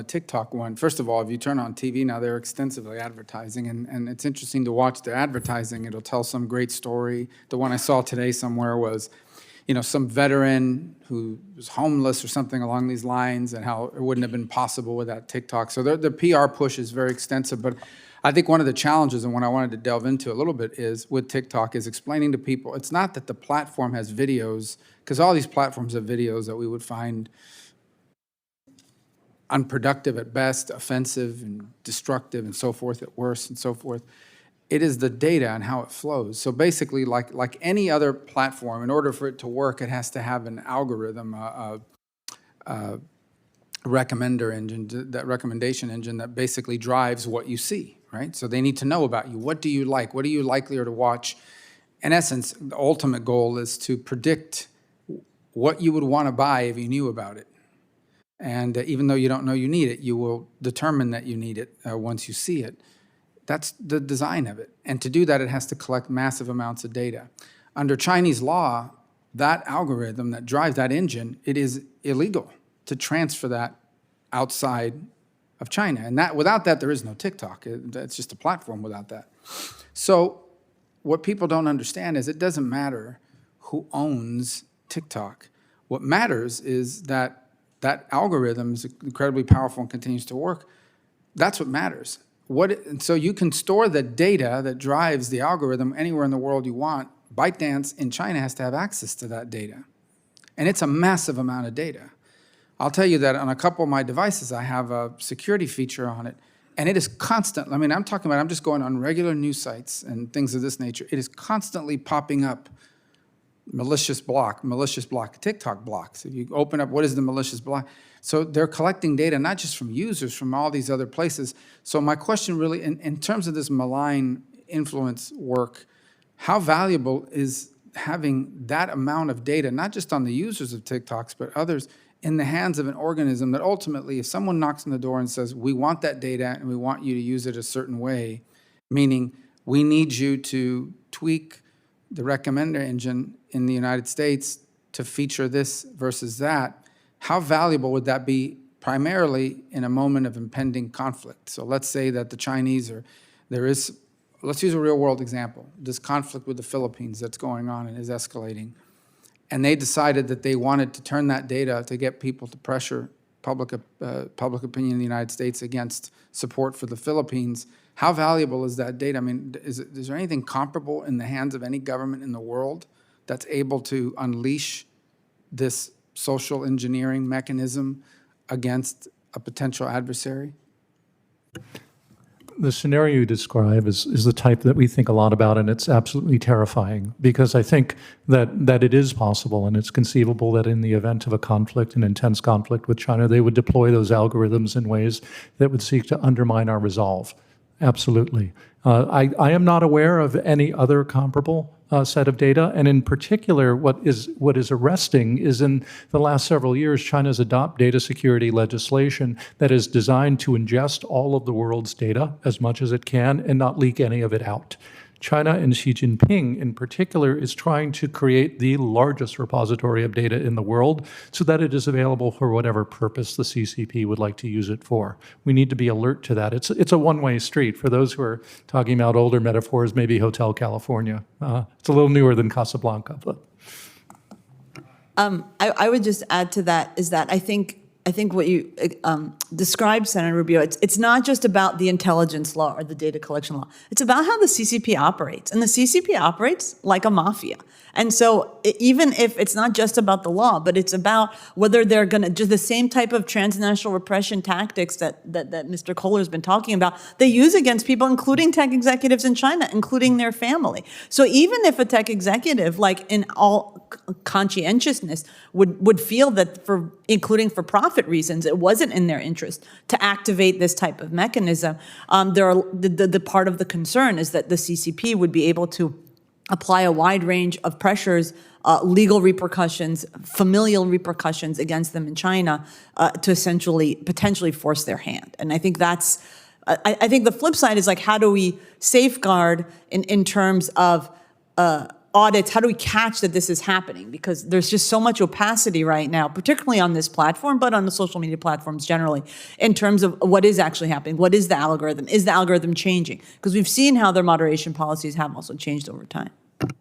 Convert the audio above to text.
the TikTok one. First of all, if you turn on TV now, they're extensively advertising, and it's interesting to watch their advertising. It'll tell some great story. The one I saw today somewhere was, some veteran who was homeless or something along these lines, and how it wouldn't have been possible without TikTok. So the PR push is very extensive, but I think one of the challenges, and what I wanted to delve into a little bit is with TikTok, is explaining to people, it's not that the platform has videos, because all these platforms have videos that we would find unproductive at best, offensive and destructive and so forth at worst and so forth. It is the data and how it flows. So basically, like any other platform, in order for it to work, it has to have an algorithm, a recommender engine, that recommendation engine that basically drives what you see, right? So they need to know about you. What do you like? What are you likelier to watch? In essence, the ultimate goal is to predict what you would want to buy if you knew about it. And even though you don't know you need it, you will determine that you need it once you see it. That's the design of it. And to do that, it has to collect massive amounts of data. Under Chinese law, that algorithm that drives that engine, it is illegal to transfer that outside of China. And without that, there is no TikTok. It's just a platform without that. So what people don't understand is it doesn't matter who owns TikTok. What matters is that algorithm is incredibly powerful and continues to work. That's what matters. So you can store the data that drives the algorithm anywhere in the world you want. ByteDance in China has to have access to that data. And it's a massive amount of data. I'll tell you that on a couple of my devices, I have a security feature on it, and it is constant. I mean, I'm just going on regular news sites and things of this nature. It is constantly popping up malicious block, TikTok blocks. If you open up, what is the malicious block? So they're collecting data, not just from users, from all these other places. So my question really, in terms of this malign influence work, how valuable is having that amount of data, not just on the users of TikToks, but others, in the hands of an organism that ultimately, if someone knocks on the door and says, we want that data and we want you to use it a certain way, meaning we need you to tweak the recommender engine in the United States to feature this versus that, how valuable would that be primarily in a moment of impending conflict? So let's say that the Chinese let's use a real world example, this conflict with the Philippines that's going on and is escalating. And they decided that they wanted to turn that data to get people to pressure public opinion in the United States against support for the Philippines. How valuable is that data? I mean, is there anything comparable in the hands of any government in the world that's able to unleash this social engineering mechanism against a potential adversary? The scenario you describe is the type that we think a lot about, and it's absolutely terrifying, because I think that it is possible and it's conceivable that in the event of a conflict, an intense conflict with China, they would deploy those algorithms in ways that would seek to undermine our resolve. Absolutely. I am not aware of any other comparable set of data, and in particular, what is arresting is in the last several years, China's adopted data security legislation that is designed to ingest all of the world's data as much as it can and not leak any of it out. China and Xi Jinping in particular is trying to create the largest repository of data in the world so that it is available for whatever purpose the CCP would like to use it for. We need to be alert to that. It's a one-way street. For those who are talking about older metaphors, maybe Hotel California. It's a little newer than Casablanca. But. I would just add to that is that I think what you described, Senator Rubio, it's not just about the intelligence law or the data collection law. It's about how the CCP operates. And the CCP operates like a mafia. And so even if it's not just about the law, but it's about whether they're going to do the same type of transnational repression tactics that Mr. Kohler's been talking about, they use against people, including tech executives in China, including their family. So even if a tech executive, like in all conscientiousness, would feel that including for profit reasons, it wasn't in their interest to activate this type of mechanism, the part of the concern is that the CCP would be able to apply a wide range of pressures, legal repercussions, familial repercussions against them in China to essentially potentially force their hand. And I think that's, I think the flip side is like, how do we safeguard in terms of audits, how do we catch that this is happening? Because there's just so much opacity right now, particularly on this platform, but on the social media platforms generally, in terms of what is actually happening. What is the algorithm? Is the algorithm changing? Because we've seen how their moderation policies have also changed over time.